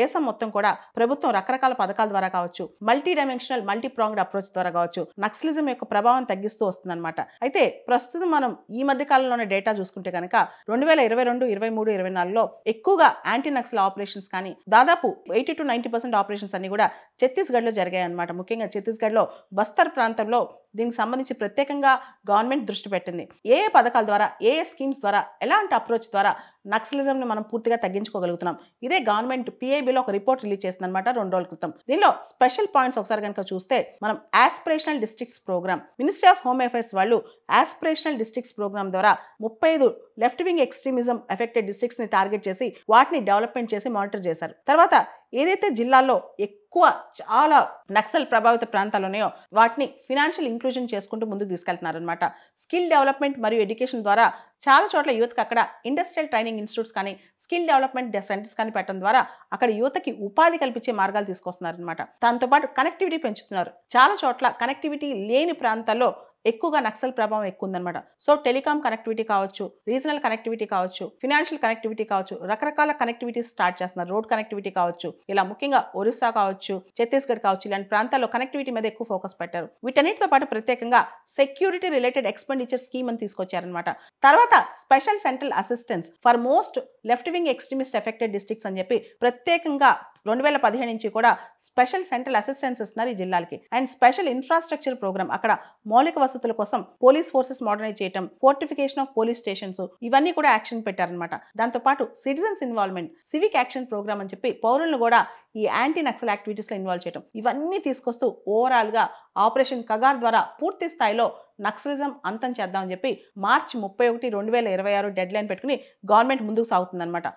దేశం మొత్తం కూడా ప్రభుత్వం రకరకాల పథకాల ద్వారా కావచ్చు, multi dimensional multi pronged approach ద్వారా కావచ్చు నక్సలిజం యొక్క ప్రభావం తగ్గిస్తూ వస్తుందన్నమాట. అయితే ప్రస్తుతం మనం ఈ మధ్య కాలంలోనే డేటా చూసుకుంటే కనుక 2022, 23, 24లో ఎక్కువగా యాంటీ నక్సల్ ఆపరేషన్స్ కానీ దాదాపు 80 to 90% ఆపరేషన్స్ అన్ని కూడా ఛత్తీస్గఢ్లో జరిగాయి అన్నమాట. ముఖ్యంగా ఛత్తీస్గఢ్లో బస్తర్ ప్రాంతంలో దీనికి సంబంధించి ప్రత్యేకంగా గవర్నమెంట్ దృష్టి పెట్టింది. ఏ పథకాల ద్వారా, ఏ స్కీమ్స్ ద్వారా, ఎలాంటి అప్రోచ్ ద్వారా నక్సలిజంని మనం పూర్తిగా తగ్గించుకోగలుగుతున్నాం. ఇదే గవర్నమెంట్ పిఐబిలో ఒక రిపోర్ట్ రిలీజ్ చేసింది అనమాట 2 రోజుల క్రితం. దీనిలో స్పెషల్ పాయింట్స్ ఒకసారి కనుక చూస్తే మనం aspirational districts programme, ministry of home affairs వాళ్ళు ఆస్పిరేషనల్ డిస్ట్రిక్ట్స్ ప్రోగ్రామ్ ద్వారా 35 left wing extremism affected districts ని టార్గెట్ చేసి వాటిని డెవలప్మెంట్ చేసి మానిటర్ చేశారు. తర్వాత ఏదైతే జిల్లాల్లో ఎక్కువ చాలా నక్సల్ ప్రభావిత ప్రాంతాలు ఉన్నాయో వాటిని ఫినాన్షియల్ ఇంక్లూజన్ చేసుకుంటూ ముందుకు తీసుకెళ్తున్నారనమాట. స్కిల్ డెవలప్మెంట్ మరియు ఎడ్యుకేషన్ ద్వారా చాలా చోట్ల యువతకు అక్కడ ఇండస్ట్రియల్ ట్రైనింగ్ ఇన్స్టిట్యూట్స్ కానీ, స్కిల్ డెవలప్మెంట్ సెంటర్స్ కానీ పెట్టడం ద్వారా అక్కడ యువతకి ఉపాధి కల్పించే మార్గాలు తీసుకొస్తున్నారనమాట. దాంతోపాటు కనెక్టివిటీ పెంచుతున్నారు. చాలా చోట్ల కనెక్టివిటీ లేని ప్రాంతాల్లో ఎక్కువగా నక్సల్ ప్రభావం ఎక్కువ ఉందన్నమాట. సో టెలికాం కనెక్టివిటీ కావచ్చు, రీజనల్ కనెక్టివిటీ కావచ్చు, ఫినాన్షియల్ కనెక్టివిటీ కావచ్చు, రకరకాల కనెక్టివిటీస్ స్టార్ట్ చేస్తున్నారు. రోడ్ కనెక్టివిటీ కావచ్చు, ఇలా ముఖ్యంగా ఒరిస్సా కావచ్చు, ఛత్తీస్గఢ్ కావచ్చు, ఇలాంటి ప్రాంతాల్లో కనెక్టివిటీ మీద ఎక్కువ ఫోకస్ పెట్టారు. వీటన్నిటితో పాటు ప్రత్యేకంగా సెక్యూరిటీ రిలేటెడ్ ఎక్స్పెండిచర్ స్కీమ్ అని తీసుకొచ్చారనమాట. తర్వాత special central assistance for most left wing extremist affected districts అని చెప్పి ప్రత్యేకంగా 2015 నుంచి కూడా స్పెషల్ సెంట్రల్ అసిస్టెన్స్ ఇస్తున్నారు ఈ జిల్లాలకి. అండ్ స్పెషల్ ఇన్ఫ్రాస్ట్రక్చర్ ప్రోగ్రామ్, అక్కడ మౌలిక వసతుల కోసం పోలీస్ ఫోర్సెస్ మోడర్నైజ్ చేయడం, ఫోర్టిఫికేషన్ ఆఫ్ పోలీస్ స్టేషన్స్, ఇవన్నీ కూడా యాక్షన్ పెట్టారనమాట. దాంతోపాటు citizens involvement, civic action programme అని చెప్పి పౌరులను కూడా ఈ యాంటీ నక్సల్ యాక్టివిటీస్ లో ఇన్వాల్వ్ చేయడం, ఇవన్నీ తీసుకొస్తూ ఓవరాల్ గా ఆపరేషన్ కగార్ ద్వారా పూర్తి స్థాయిలో నక్సలిజం అంతం చేద్దామని చెప్పి మార్చి 31, 2026 డెడ్ లైన్ పెట్టుకుని గవర్నమెంట్ ముందుకు సాగుతుందన్నమాట.